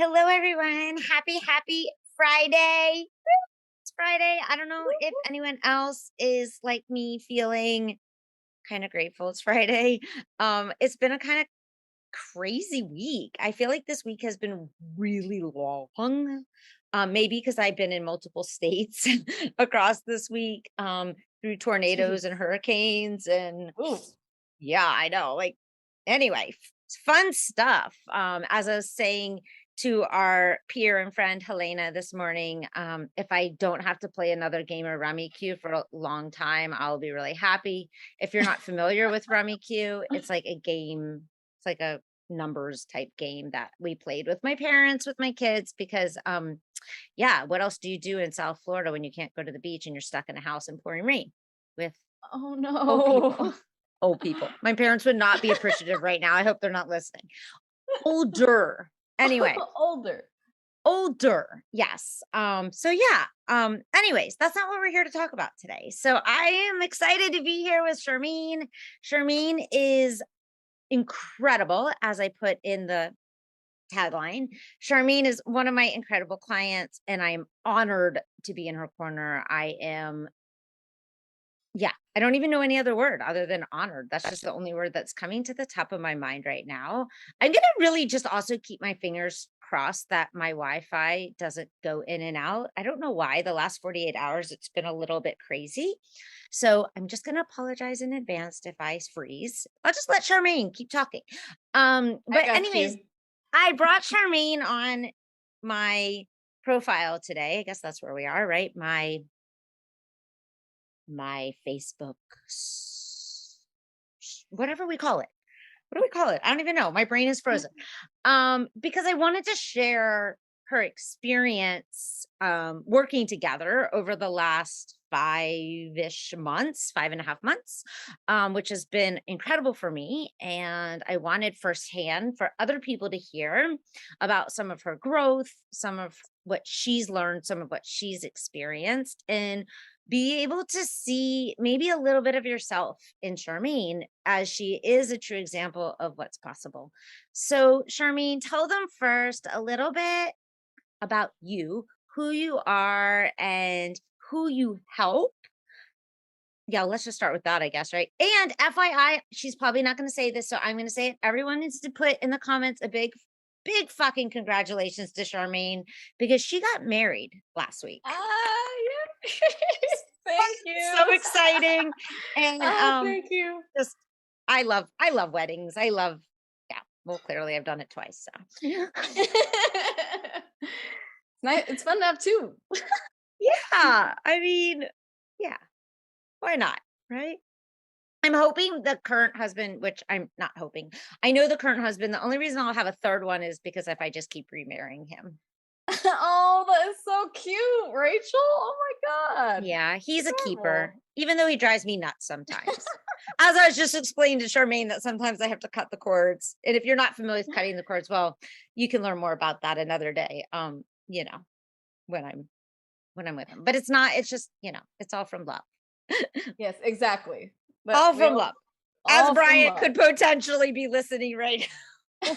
Hello, everyone. Happy Friday. It's Friday. I don't know if anyone else is like me feeling kind of grateful it's Friday. It's been a kind of crazy week. I feel like this week has been really long. Maybe because I've been in multiple states across this week, through tornadoes and hurricanes and Ooh, yeah, I know. Like, anyway, fun stuff. As I was saying to our peer and friend Helena this morning, if I don't have to play another game of Rummy Q for a long time, I'll be really happy. If you're not familiar with Rummy Q, it's like a game, it's like a numbers type game that we played with my parents, with my kids, because yeah, what else do you do in South Florida when you can't go to the beach and you're stuck in a house in pouring rain with oh old people? no. Old people. My parents would not be appreciative right now. I hope they're not listening. Older. Anyway, Older. older. Yes. So yeah. Anyways, that's not what we're here to talk about today. So I am excited to be here with Charmaine. Charmaine is incredible, as I put in the tagline. Charmaine is one of my incredible clients, and I am honored to be in her corner. I am Yeah, I don't even know any other word other than honored. That's just the only word that's coming to the top of my mind right now. I'm gonna really just also keep my fingers crossed that my Wi-Fi doesn't go in and out. I don't know why the last 48 hours it's been a little bit crazy. So I'm just gonna apologize in advance if I freeze. I'll just let Charmaine keep talking. I But got anyways, you. I brought Charmaine on my profile today. I guess that's where we are, right? My Facebook, whatever we call it. What do we call it? I don't even know. My brain is frozen. Because I wanted to share her experience working together over the last 5-ish months, 5.5 months, which has been incredible for me. And I wanted firsthand for other people to hear about some of her growth, some of what she's learned, some of what she's experienced, and be able to see maybe a little bit of yourself in Charmaine, as she is a true example of what's possible. So, Charmaine, tell them first a little bit about you, who you are, and who you help. Yeah, let's just start with that, I guess, right? And FYI, she's probably not going to say this, so I'm going to say it. Everyone needs to put in the comments a big fucking congratulations to Charmaine because she got married last week. Yeah. Thank So you. exciting. And Thank you. just I love weddings. I love Yeah, well, clearly I've done it twice, so. It's nice. It's fun to have two. Yeah, I mean, yeah, why not, right? I'm hoping the current husband, which I'm not hoping. I know the current husband, the only reason I'll have a third one is because if I just keep remarrying him. Oh, that is so cute, Rachel. Oh my God. Yeah, he's a keeper, Adorable. even though he drives me nuts sometimes. As I was just explaining to Charmaine that sometimes I have to cut the cords. And if you're not familiar with cutting the cords, well, you can learn more about that another day. When I'm with him. But it's not, it's just, it's all from love. Yes, exactly. But All we from love. all As from Brian love. could potentially be listening right now.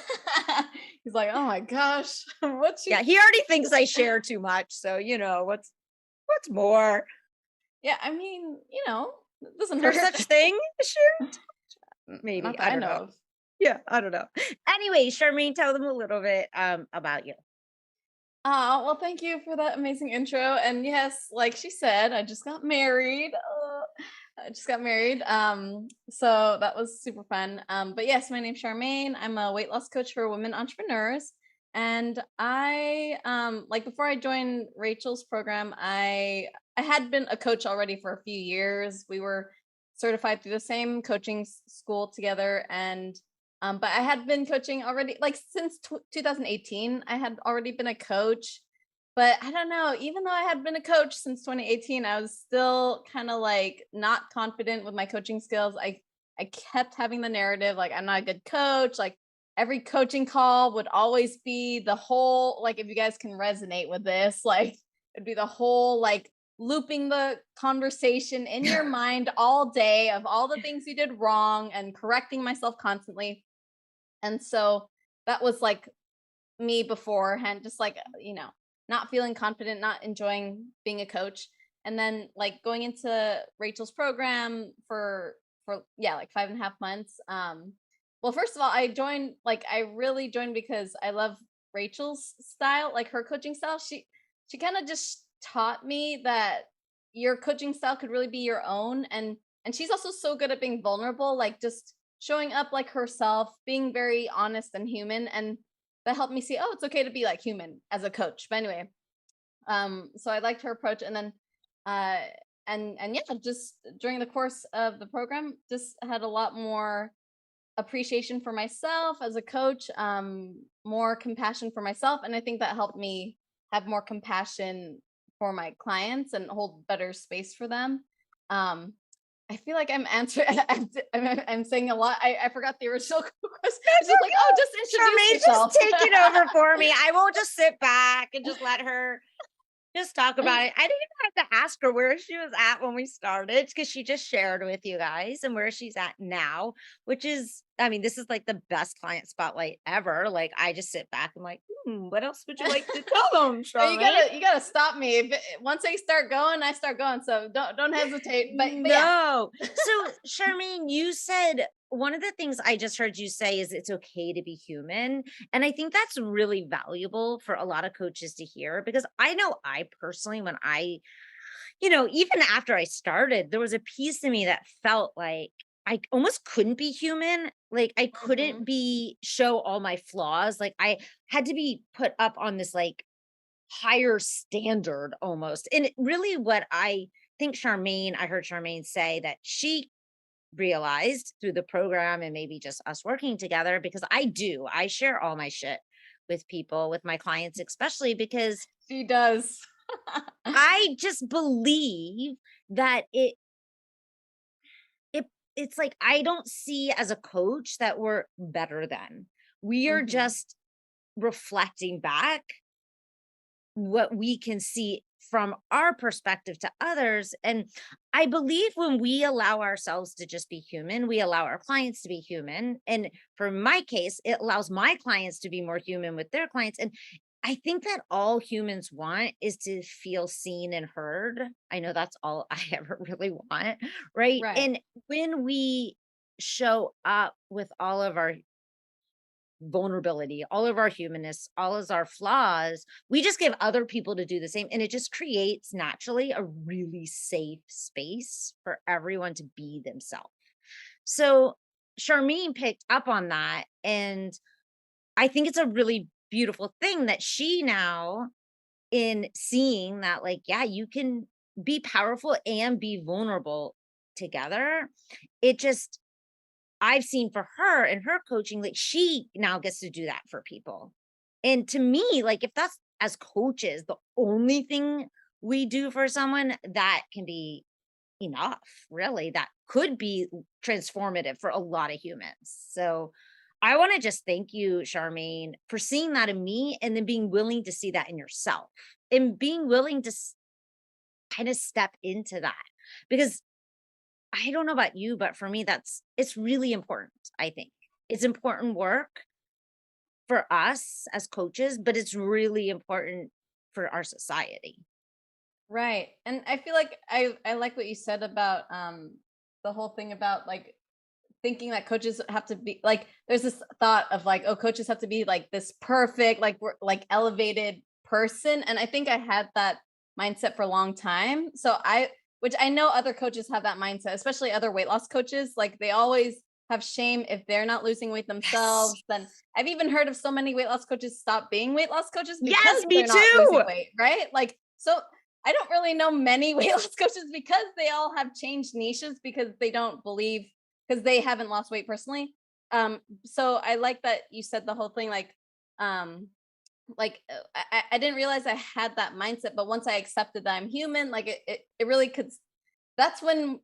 He's like, oh my gosh, what you Yeah, he already thinks I share too much. So, what's more? Yeah, I mean, it doesn't There's hurt. such thing? Sure. Not Maybe. that I I don't know. know of. Yeah, I don't know. Anyway, Charmaine, tell them a little bit about you. Well, thank you for that amazing intro. And yes, like she said, I just got married. I just got married. So that was super fun. But yes, my name's Charmaine. I'm a weight loss coach for women entrepreneurs. And I like before I joined Rachel's program, I had been a coach already for a few years. We were certified through the same coaching school together, and but I had been coaching already, like since 2018. I had already been a coach, but I don't know. Even though I had been a coach since 2018, I was still kind of like not confident with my coaching skills. I kept having the narrative like I'm not a good coach. Like every coaching call would always be the whole, like, if you guys can resonate with this, like it'd be the whole like looping the conversation in your mind all day of all the things you did wrong and correcting myself constantly. And so that was like me beforehand, just like, not feeling confident, not enjoying being a coach. And then like going into Rachel's program for yeah, like 5.5 months. Well, first of all, I really joined because I love Rachel's style, like her coaching style. She kind of just taught me that your coaching style could really be your own. And she's also so good at being vulnerable, like just showing up like herself, being very honest and human. And that helped me see, oh, it's okay to be like human as a coach. But anyway, so I liked her approach. And then uh and yeah, just during the course of the program, just had a lot more appreciation for myself as a coach, more compassion for myself. And I think that helped me have more compassion for my clients and hold better space for them. Um, I feel like I'm answering, I'm saying a lot. I forgot the original question. It's just like, oh, just introduce Charmaine, just yourself. take it over for me. I will just sit back and just let her just talk about it. I didn't even have to ask her where she was at when we started because she just shared with you guys and where she's at now, which is, I mean, this is like the best client spotlight ever. Like, I just sit back and like, what else would you like to tell them, You Charmaine? gotta stop me. Once I start going, I start going. So don't hesitate. But yeah. No. So, Charmaine, you said one of the things I just heard you say is it's okay to be human. And I think that's really valuable for a lot of coaches to hear because I know I personally, when even after I started, there was a piece of me that felt like I almost couldn't be human. Like I couldn't Mhm. be show all my flaws. Like I had to be put up on this like higher standard almost. And really what I think I heard Charmaine say that she realized through the program and maybe just us working together because I share all my shit with people, with my clients, especially because She does. I just believe that it it's like I don't see as a coach that we're better than. We are Mhm. just reflecting back what we can see from our perspective to others. And I believe when we allow ourselves to just be human, we allow our clients to be human. And for my case, it allows my clients to be more human with their clients. And I think that all humans want is to feel seen and heard. I know that's all I ever really want. Right. Right. And when we show up with all of our vulnerability, all of our humanness, all of our flaws. We just give other people to do the same. And it just creates naturally a really safe space for everyone to be themselves. So Charmaine picked up on that. And I think it's a really beautiful thing that she now, in seeing that, like, yeah, you can be powerful and be vulnerable together. It just I've seen for her and her coaching, like she now gets to do that for people. And to me, like if that's as coaches, the only thing we do for someone that can be enough, really, that could be transformative for a lot of humans. So I want to just thank you, Charmaine, for seeing that in me and then being willing to see that in yourself and being willing to kind of step into that because I don't know about you, but for me, it's really important, I think. It's important work for us as coaches, but it's really important for our society. Right. And I feel like I like what you said about the whole thing about like thinking that coaches have to be like there's this thought of like, oh, coaches have to be like this perfect, like we're like elevated person. And I think I had that mindset for a long time. Which I know other coaches have that mindset, especially other weight loss coaches. Like they always have shame if they're not losing weight Yes. themselves. Then I've even heard of so many weight loss coaches stop being weight loss coaches Yes, because me they're not losing too. weight, right? Like, so I don't really know many weight loss coaches because they all have changed niches because they don't believe because they haven't lost weight personally. So I like that you said the whole thing um, I didn't realize I had that mindset, but once I accepted that I'm human, like it really could. That's when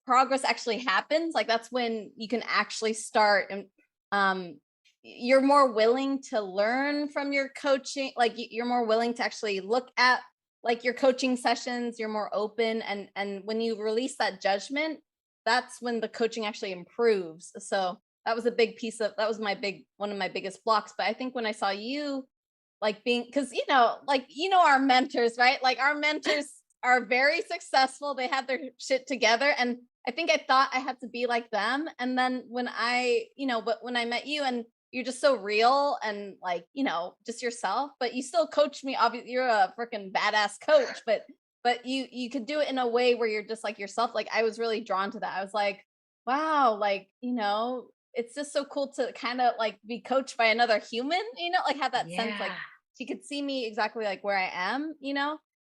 progress actually happens. Like that's when you can actually start and um, you're more willing to learn from your coaching. Like you're more willing to actually look at like your coaching sessions. You're more open, and when you release that judgment, that's when the coaching actually improves. So that was a big piece of that was my big one of my biggest blocks. But I think when I saw you like being, because like our mentors, right? Like our mentors are very successful. They have their shit together. And I think I thought I had to be like them. And then when but when I met you and you're just so real and like, just yourself, but you still coach me. Obviously, you're a freaking badass coach, but you could do it in a way where you're just like yourself. Like I was really drawn to that. I was like, wow, like, it's just so cool to kind of like be coached by another human, like have that sense like Yeah. she could see me exactly like where I am,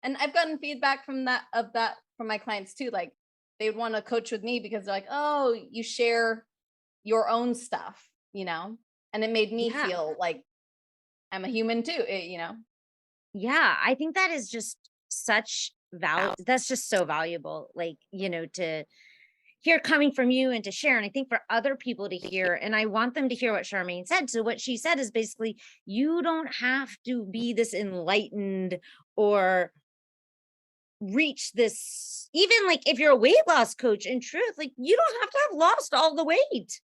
and I've gotten feedback that from my clients too. Like they would want to coach with me because they're like, oh, you share your own stuff, and it made me Yeah. feel like I'm a human too, Yeah. I think that is just such that's just so valuable. Like, to hear coming from you and to share. And I think for other people to hear, and I want them to hear what Charmaine said. So what she said is basically, you don't have to be this enlightened or reach this, even like if you're a weight loss coach, in truth, like you don't have to have lost all the weight.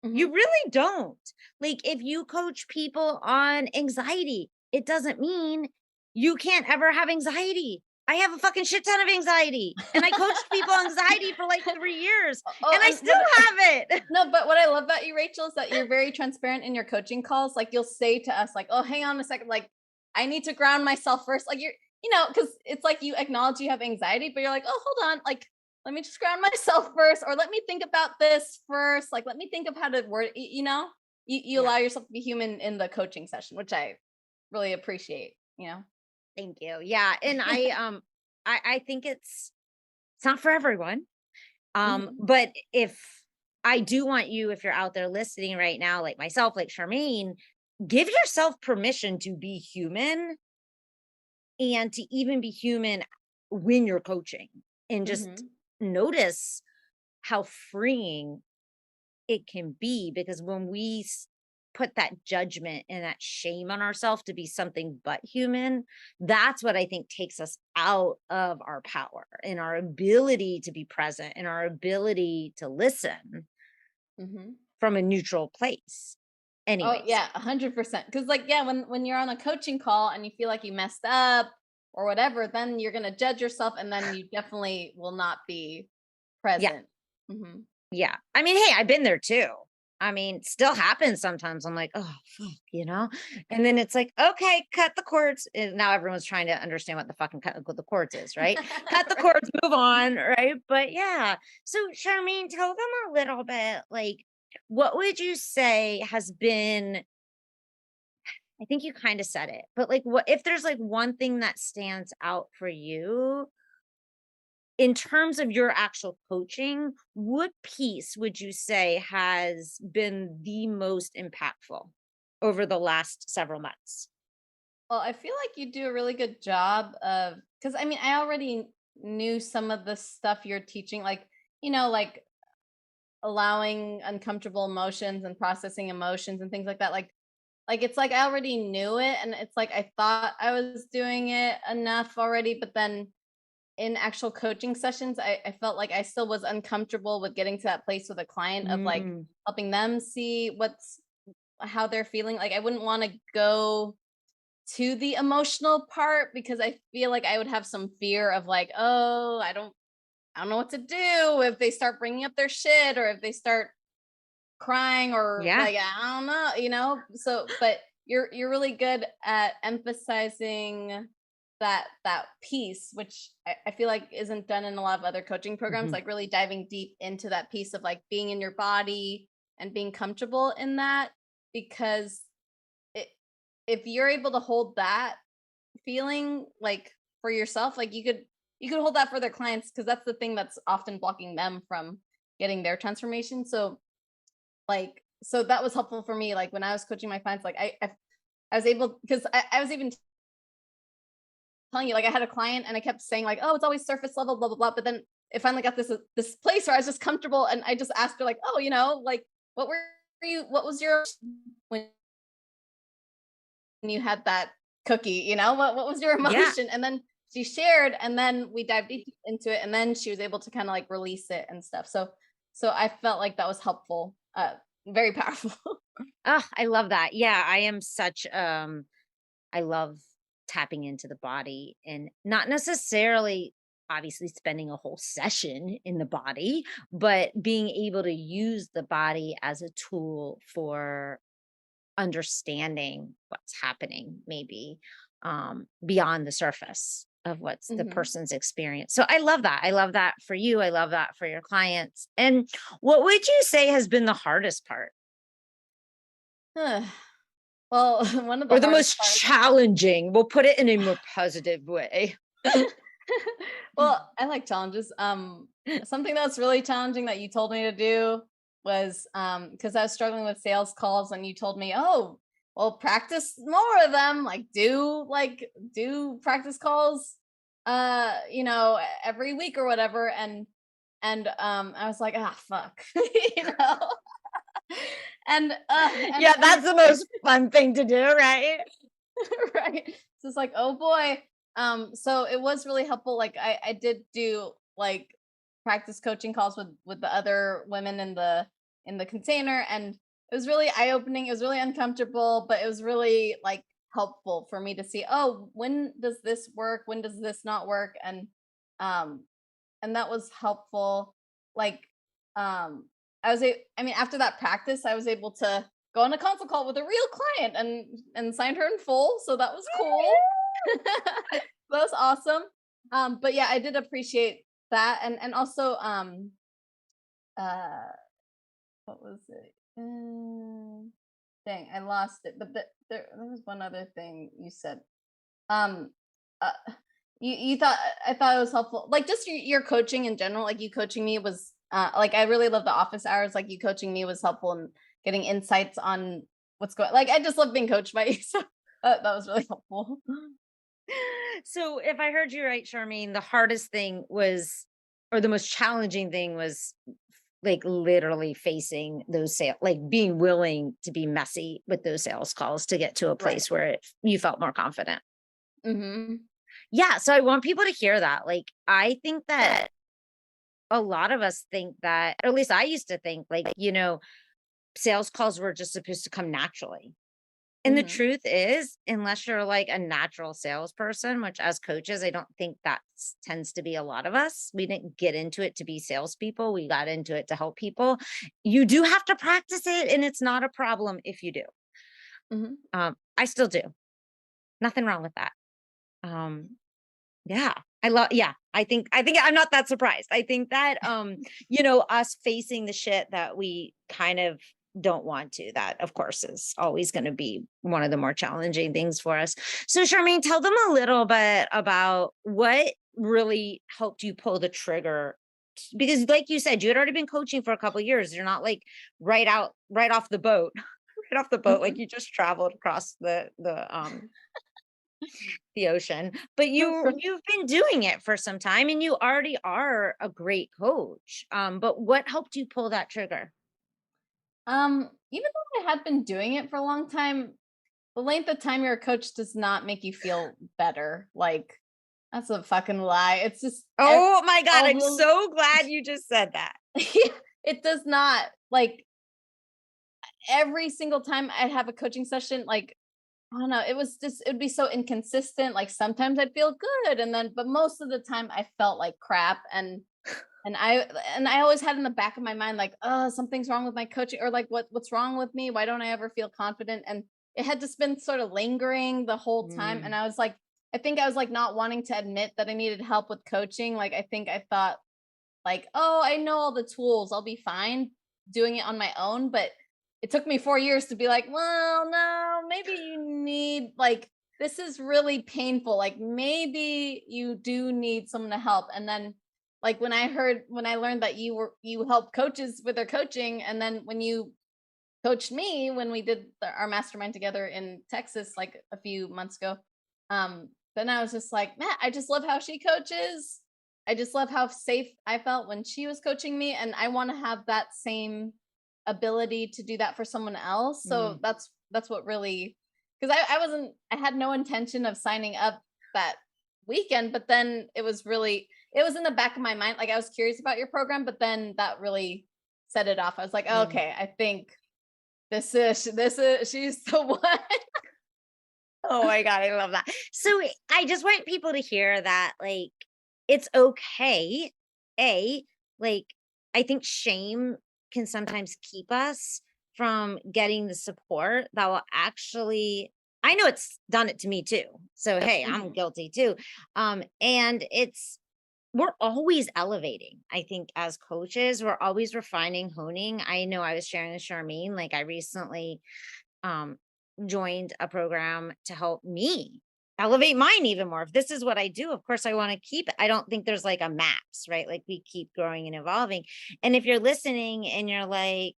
hmm You really don't. Like if you coach people on anxiety, it doesn't mean you can't ever have anxiety. I have a fucking shit ton of anxiety and I coached people anxiety for like 3 years oh and I and still have it. no, but what I love about you, Rachel, is that you're very transparent in your coaching calls. Like you'll say to us, like, "Oh, hang on a second, like I need to ground myself first." Like because it's like you acknowledge you have anxiety, but you're like, "Oh, hold on, like let me just ground myself first, or let me think about this first. Like let me think of how to word." You Yeah, allow yourself to be human in the coaching session, which I really appreciate. thank you. Yeah, and I think it's not for everyone. hmm But if I do want you, if you're out there listening right now, like myself, like Charmaine, give yourself permission to be human and to even be human when you're coaching and just hmm notice how freeing it can be because when we put that judgment and that shame on ourselves to be something but human, that's what I think takes us out of our power and our ability to be present and our ability to listen hmm from a neutral place. Oh Anyways, yeah, 100%. Because like yeah, when you're on a coaching call and you feel like you messed up or whatever, then you're gonna judge yourself, and then you definitely will not be yeah, present. hmm yeah. I mean, hey, I've been there too. I mean, still happens sometimes. I'm like, oh, fuck, And then it's like, okay, cut the cords. And now everyone's trying to understand what the fucking cut the cords is, right? Cut the right. cords, move on, right? But yeah. So, Charmaine, tell them a little bit like, what would you say has been, I think you kind of said it, but like, what if there's like one thing that stands out for you in terms of your actual coaching, what piece would you say has been the most impactful over the last several months? Well, I feel like you do a really good job of, because I mean, I already knew some of the stuff you're teaching, like like allowing uncomfortable emotions and processing emotions and things like that. Like it's like I already knew it, and it's like I thought I was doing it enough already, but then in actual coaching sessions, I felt like I still was uncomfortable with getting to that place with a client of like Mm, helping them see how they're feeling. Like I wouldn't want to go to the emotional part because I feel like I would have some fear of like, oh, I don't know what to do if they start bringing up their shit, or if they start crying, or yeah. like I don't know, So, but you're really good at emphasizing that piece, which I feel like isn't done in a lot of other coaching programs. Mhm. Like really diving deep into that piece of like being in your body and being comfortable in that, because it, if you're able to hold that feeling like for yourself, like you could hold that for their clients, because that's the thing that's often blocking them from getting their transformation. So that was helpful for me. Like when I was coaching my clients, like I was able, because I was even telling you, like I had a client and I kept saying like, oh, it's always surface level, blah blah blah. But then it finally got this place where I was just comfortable, and I just asked her like, oh, like what were what was your when you had that cookie, what was your Yeah. emotion? And then she shared, and then we dived deep into it, and then she was able to kind of like release it and stuff. So I felt like that was helpful, very powerful. Oh, I love that. Yeah, I am such I love tapping into the body and not necessarily obviously spending a whole session in the body, but being able to use the body as a tool for understanding what's happening maybe beyond the surface of what's the Mhm. person's experience. So I love that. I love that for you. I love that for your clients. And what would you say has been the hardest part Well, one of the or the hardest most parts. challenging? We'll put it in a more positive way. Well, I like challenges. Something that's really challenging that you told me to do was because I was struggling with sales calls, and you told me, "Oh, well, practice more of them. Do practice calls, every week or whatever." And I was like, "Ah, fuck," you know. And Yeah, that's the most fun thing to do, right? right. So it's like, oh boy. So it was really helpful. Like I did do like practice coaching calls with the other women in the container, and it was really eye opening. It was really uncomfortable, but it was really like helpful for me to see, oh, when does this work? When does this not work? Um and that was helpful. Like, I mean, after that practice, I was able to go on a consult call with a real client and signed her in full, so that was cool. That was awesome. But yeah, I did appreciate that, and also, uh, what was it? Dang, I lost it. But there was one other thing you said. Um, uh, you thought I thought it was helpful, like just your coaching in general, like you coaching me was like I really love the office hours, like you coaching me was helpful in getting insights on what's going, like I just love being coached by you. So that was really helpful. So if I heard you right, Charmaine, the hardest thing was, or the most challenging thing was like literally facing those sales, like being willing to be messy with those sales calls to get to a Right. place where you felt more confident. Hmm. Yeah. So I want people to hear that. Like, I think that a lot of us think that, or at least I used to think, like, sales calls were just supposed to come naturally. And the Hmm. truth is, unless you're like a natural salesperson, which as coaches, I don't think that tends to be a lot of us. We didn't get into it to be salespeople. We got into it to help people. You do have to practice it, and it's not a problem if you do. Hmm. I still do. Nothing wrong with that. Um, yeah, yeah, I think I'm not that surprised. I think that us facing the shit that we kind of don't want to, that of course is always going to be one of the more challenging things for us. So Charmaine, tell them a little bit about what really helped you pull the trigger, because like you said, you had already been coaching for a couple of years. You're not like right off the boat, right off the boat, like Hmm. you just traveled across the ocean, but you've been doing it for some time and you already are a great coach. But what helped you pull that trigger? Even though I had been doing it for a long time, the length of time you're a coach does not make you feel better. Like that's a fucking lie. It's just Oh my God, all I'm the so glad you just said that. it does not, like, every single time I have a coaching session, like, I don't know, it was just it would be so inconsistent. Like sometimes I'd feel good, and then but most of the time I felt like crap. And I always had in the back of my mind, like, oh, something's wrong with my coaching, or like what's wrong with me? Why don't I ever feel confident? And it had just been sort of lingering the whole time. And Mm, I was like, I think I was like not wanting to admit that I needed help with coaching. Like I think I thought like, oh, I know all the tools. I'll be fine doing it on my own. But it took me 4 years to be like, well, no, maybe you need, like, this is really painful. Like, maybe you do need someone to help. And then, like, when I learned that you help coaches with their coaching, and then when you coached me when we did our mastermind together in Texas, like a few months ago, then I was just like, man, I just love how she coaches. I just love how safe I felt when she was coaching me, and I want to have that same ability to do that for someone else. So mm, that's what really, because I had no intention of signing up that weekend, but then it was in the back of my mind. Like I was curious about your program, but then that really set it off. I was like, mm. okay, I think this is she's the one. Oh my God, I love that. So I just want people to hear that like it's okay. A, like I think shame can sometimes keep us from getting the support that will actually I know it's done it to me too. So hey, I'm Mhm. guilty too. And it's we're always elevating. I think as coaches, we're always refining, honing. I know I was sharing with Charmaine, like I recently um, joined a program to help me elevate mine even more. If this is what I do, of course, I want to keep it. I don't think there's like a max, right? Like we keep growing and evolving. And if you're listening and you're like,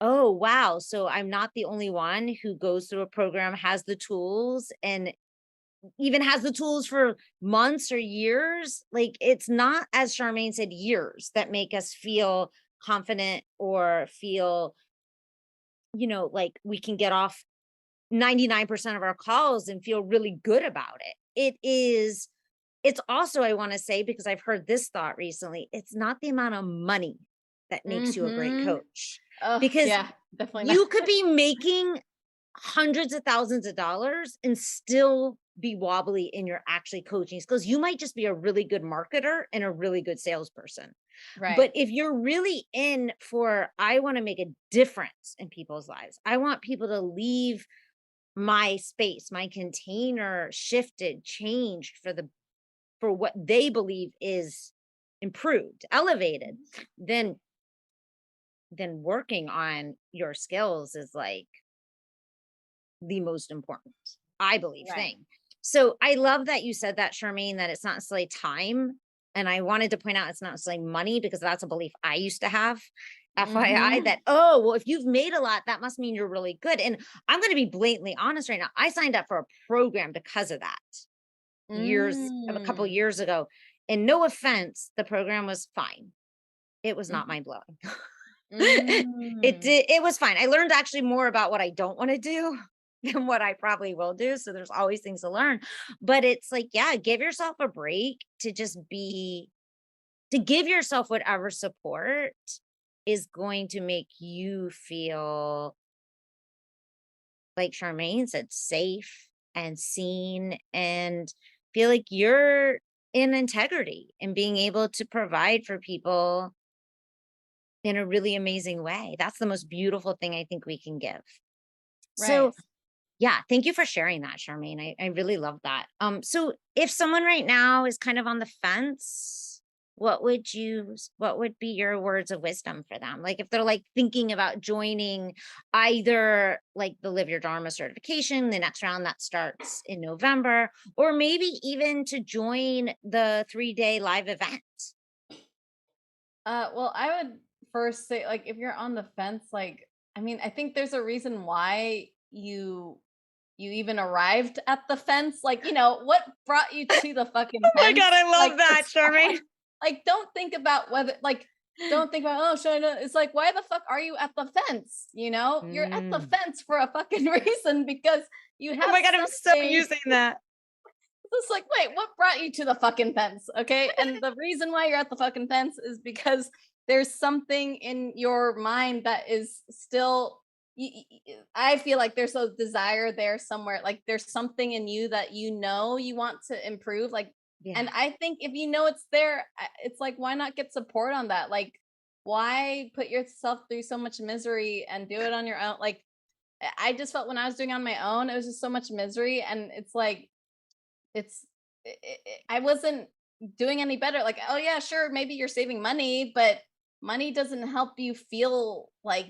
oh, wow. So I'm not the only one who goes through a program, has the tools, and even has the tools for months or years. Like it's not, as Charmaine said, years that make us feel confident or feel, like we can get off 99% of our calls and feel really good about it. It's also, I want to say, because I've heard this thought recently, it's not the amount of money that makes you a great Mhm. coach. Oh, Because yeah, definitely not. you could be making hundreds of thousands of dollars and still be wobbly in your actually coaching skills. You might just be a really good marketer and a really good salesperson. Right. But if you're really in for, I want to make a difference in people's lives, I want people to leave my space, my container shifted, changed for what they believe is improved, elevated, then working on your skills is like the most important, I believe, Right. thing. So I love that you said that, Charmaine, that it's not necessarily time. And I wanted to point out it's not necessarily money because that's a belief I used to have. FYI, Mhm. that, oh, well, if you've made a lot, that must mean you're really good. And I'm going to be blatantly honest right now. I signed up for a program because of that a couple Mm. years ago. And no offense, the program was fine. It was not Mhm. mind blowing. Mm. It was fine. I learned actually more about what I don't wanna do than what I probably will do, so there's always things to learn, but it's like, yeah, give yourself a break to give yourself whatever support is going to make you feel, like Charmaine said, safe and seen and feel like you're in integrity and being able to provide for people in a really amazing way. That's the most beautiful thing I think we can give. Right. So, yeah, thank you for sharing that, Charmaine. I really love that. So if someone right now is kind of on the fence, what would be your words of wisdom for them? Like if they're like thinking about joining either like the Live Your Dharma certification, the next round that starts in November, or maybe even to join the 3-day live event. Well, I would first say, like, if you're on the fence, like, I mean, I think there's a reason why you even arrived at the fence. Like, what brought you to the fucking Oh my God, fence? I Like, love to that, start. Charmaine. Like, don't think about whether, like, don't think about, oh, should I know? It's like, why the fuck are you at the fence? You're at the Mm. fence for a fucking reason because you Oh have my God, I'm so something. using that. It's like, wait, what brought you to the fucking fence? Okay. And the reason why you're at the fucking fence is because there's something in your mind that is still, I feel like there's a desire there somewhere. Like there's something in you that you want to improve. Like, Yeah. and I think if you know it's there, it's like, why not get support on that? Like, why put yourself through so much misery and do it on your own? Like, I just felt when I was doing it on my own, it was just so much misery. And it's like, it's I wasn't doing any better. Like, oh yeah, sure, maybe you're saving money, but money doesn't help you feel like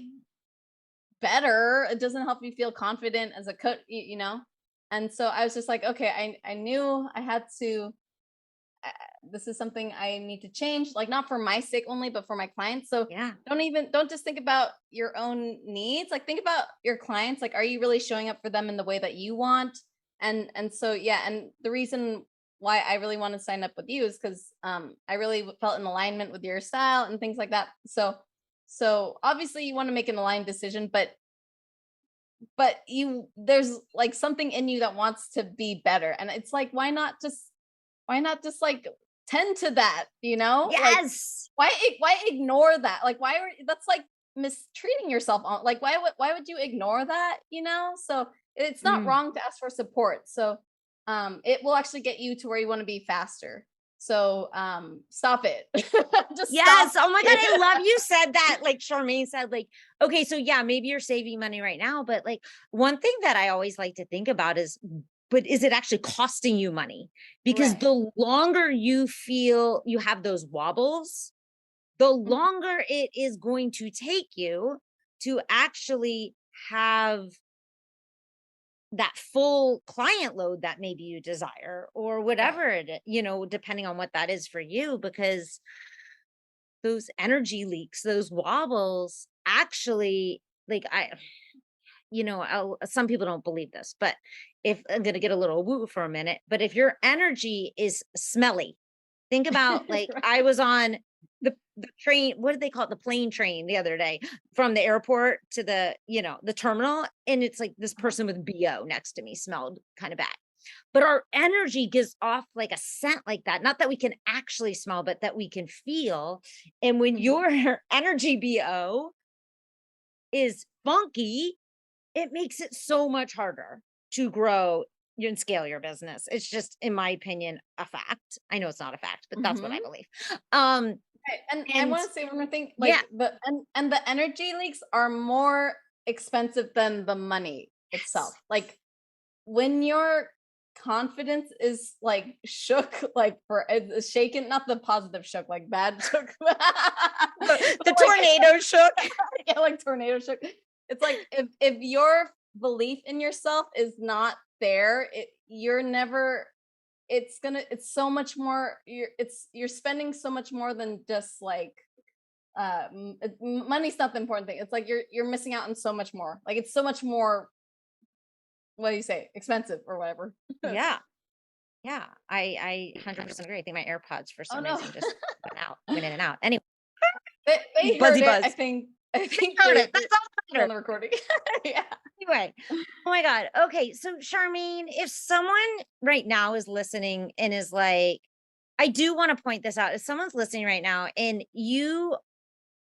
better. It doesn't help you feel confident as a coach, And so I was just like, okay, I knew I had to. Uh, this is something I need to change, like not for my sake only, but for my clients. So Yeah. don't just think about your own needs. Like think about your clients. Like, are you really showing up for them in the way that you want? And so yeah, and the reason why I really want to sign up with you is because I really felt in alignment with your style and things like that. So obviously you want to make an aligned decision, but you there's like something in you that wants to be better, and it's like why not just like tend to that, Like Yes. why ignore that? Like why are that's like mistreating yourself on, like, why would you ignore that, so it's not Mm. wrong to ask for support. So it will actually get you to where you want to be faster. So stop it. Just stop Yes. Oh my God. it. I love you said that. Like Charmaine said, like, okay, so yeah, maybe you're saving money right now, but like one thing that I always like to think about is, but is it actually costing you money? Because Right. the longer you feel you have those wobbles, the Mhm. longer it is going to take you to actually have that full client load that maybe you desire or Right. whatever depending on what that is for you, because those energy leaks, those wobbles actually, like some people don't believe this, but if I'm going to get a little woo for a minute, but if your energy is smelly, think about, like, I Right. was on the train, what did they call it? The plane train the other day from the airport to the terminal, and it's like this Uh-huh. person with BO next to me smelled kind of bad. But our energy gives off like a scent like that, not that we can actually smell, but that we can feel. And when Mhm. your energy BO is funky, it makes it so much harder to grow and scale your business. It's just, in my opinion, a fact. I know it's not a fact, but that's what I Mhm. believe. Um, Right, and I and wanna say one more thing, yeah, like, the energy leaks are more expensive than the money itself. yes. Like, when your confidence is, like, shook, like, is shaken, not the positive shook, like, bad shook, but, The like, tornado shook. yeah, like, tornado shook. It's like, if your belief in yourself is not there, you're never it's so much more, you're spending so much more than just, like, money's not the important thing. It's like you're missing out on so much more. Like, it's so much more, what do you say, expensive or whatever. Yeah, yeah. I 100% agree. I think my AirPods for Oh some no. reason just went in and out. Anyway, They heard buzzy it. I buzz. think I They think heard it. they That's all that put on matters. the recording. Yeah. Anyway, oh my God. Okay. So, Charmaine, if someone right now is listening and is like, I do want to point this out. If someone's listening right now and you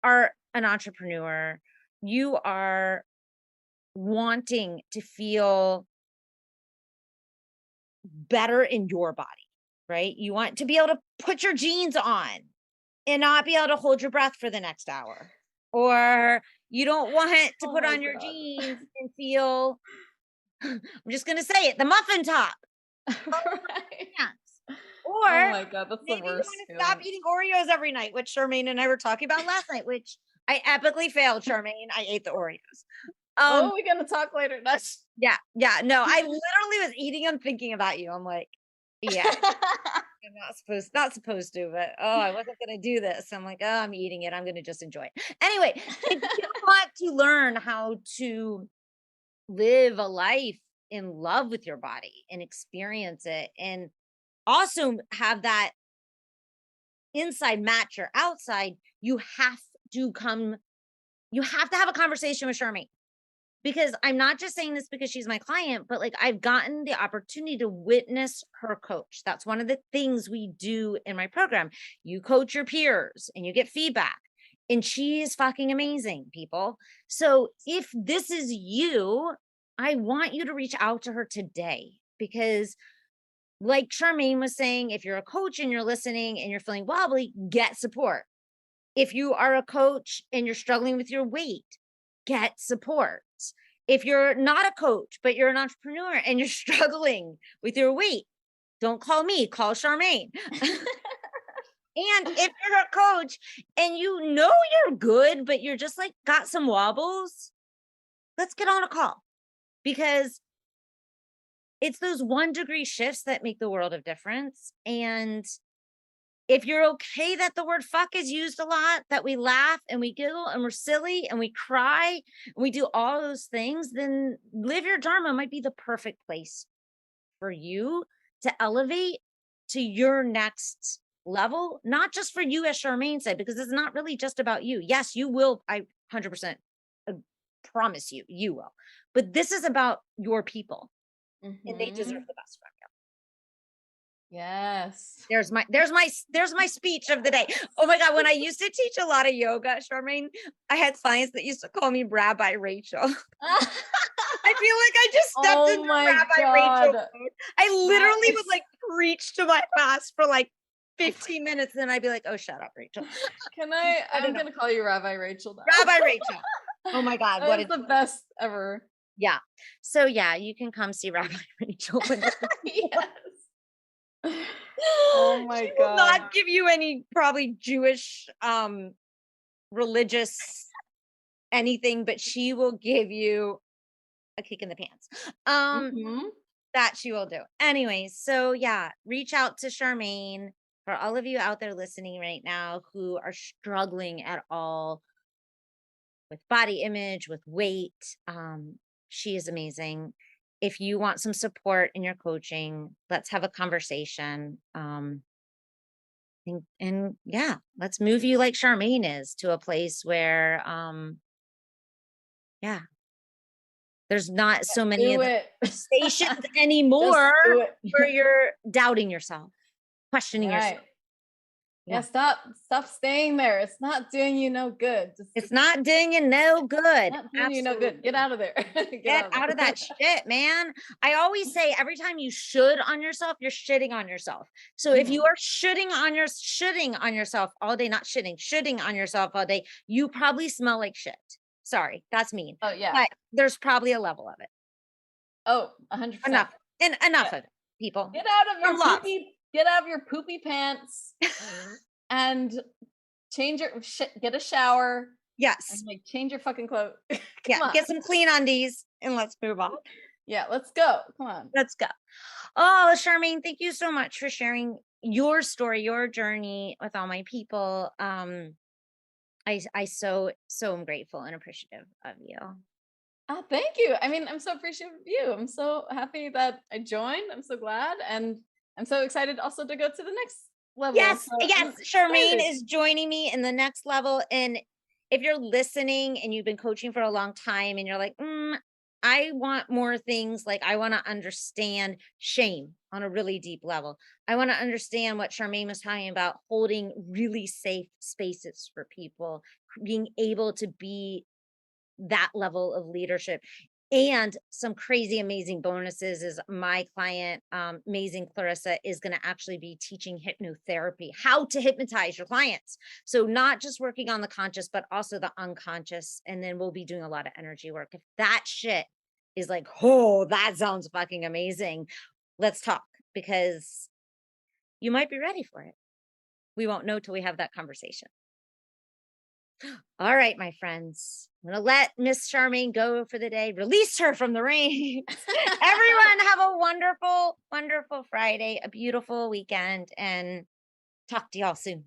are an entrepreneur, you are wanting to feel better in your body, right? You want to be able to put your jeans on and not be able to hold your breath for the next hour. Or you don't want to Oh put my on your god. jeans and feel, I'm just going to say it, the muffin top. Right. Pants. Oh Or my god, that's the maybe you worst want to stop feeling. eating Oreos every night, which Charmaine and I were talking about last night, which I epically failed, Charmaine. I ate the Oreos. Um, Oh, we gonna talk later. That's yeah, yeah, no, I literally was eating them thinking about you. I'm like, yeah, I'm not supposed to, but oh, I wasn't gonna do this. I'm like, oh, I'm eating it. I'm gonna just enjoy it. Anyway, if you want to learn how to live a life in love with your body and experience it and also have that inside match your outside, to come, you have to have a conversation with Charmaine. Because I'm not just saying this because she's my client, but like I've gotten the opportunity to witness her coach. That's one of the things we do in my program. You coach your peers and you get feedback. And she is fucking amazing, people. So if this is you, I want you to reach out to her today because, like Charmaine was saying, if you're a coach and you're listening and you're feeling wobbly, get support. If you are a coach and you're struggling with your weight, get support. If you're not a coach, but you're an entrepreneur and you're struggling with your weight, don't call me, call Charmaine. And if you're a coach and you know you're good, but you're just like got some wobbles, let's get on a call because it's those 1 degree shifts that make the world of difference. And if you're okay that the word fuck is used a lot, that we laugh and we giggle and we're silly and we cry and we do all those things, then Live Your Dharma might be the perfect place for you to elevate to your next level, not just for you, as Charmaine said, because it's not really just about you. Yes, you will. I 100% promise you, you will. But this is about your people and they deserve Mhm. the best from you. Yes. There's my speech of the day. Oh my God, when I used to teach a lot of yoga, Charmaine, I had clients that used to call me Rabbi Rachel. I feel like I just stepped Oh into my Rabbi Rachel god. mode. I That literally would is like preach to my class for like 15 minutes, and then I'd be like, "Oh, shut up, Rachel." I don't I'm know. gonna call you Rabbi Rachel now. Rabbi Rachel. Oh my God, That what is a the best ever. yeah. So yeah, you can come see Rabbi Rachel whenever you want. Yes. Oh She my will god. not give you any probably Jewish religious anything, but she will give you a kick in the pants. Mhm. That she will do. Anyways, so yeah, reach out to Charmaine for all of you out there listening right now who are struggling at all with body image, with weight. She is amazing. If you want some support in your coaching, let's have a conversation. And yeah, let's move you like Charmaine is to a place where yeah, there's not so many Do of the it. stations Just anymore do it. where you're doubting yourself, questioning yourself. Right. Yeah, Yeah. stop staying there. It's not doing you no good. Just It's not doing you no good. not doing you no good. Get Absolutely. out of there. Get Get out of out of there. that shit, man. I always say every time you should on yourself, you're shitting on yourself. So if you Mhm. are shitting on yourself all day, not shitting on yourself all day, you probably smell like shit. Sorry, that's mean. Oh, yeah. But there's probably a level of it. Oh, 100%. Enough. And enough Yeah. of it, people. From love. Get out of your poopy pants and get a shower and, Yes. like, change your fucking clothes. Yeah. Come on. Get some clean undies and let's move on. Yeah, let's go. Come on. Let's go. Oh, Charmaine, thank you so much for sharing your story, your journey with all my people. I so am grateful and appreciative of you. Thank you. I mean, I'm so appreciative of you. I'm so happy that I joined. I'm so glad, and I'm so excited also to go to the next level. Yes, So yes, I'm Charmaine excited. is joining me in the next level. And if you're listening and you've been coaching for a long time and you're like, I want more things, like I want to understand shame on a really deep level. I want to understand what Charmaine was talking about, holding really safe spaces for people, being able to be that level of leadership. And some crazy amazing bonuses is my client, amazing Clarissa, is going to actually be teaching hypnotherapy, how to hypnotize your clients. So not just working on the conscious, but also the unconscious. And then we'll be doing a lot of energy work. If that shit is like, oh, that sounds fucking amazing, let's talk, because you might be ready for it. We won't know till we have that conversation. All right, my friends. I'm going to let Miss Charmaine go for the day. Release her from the reins. Everyone have a wonderful, wonderful Friday, a beautiful weekend, and talk to y'all soon.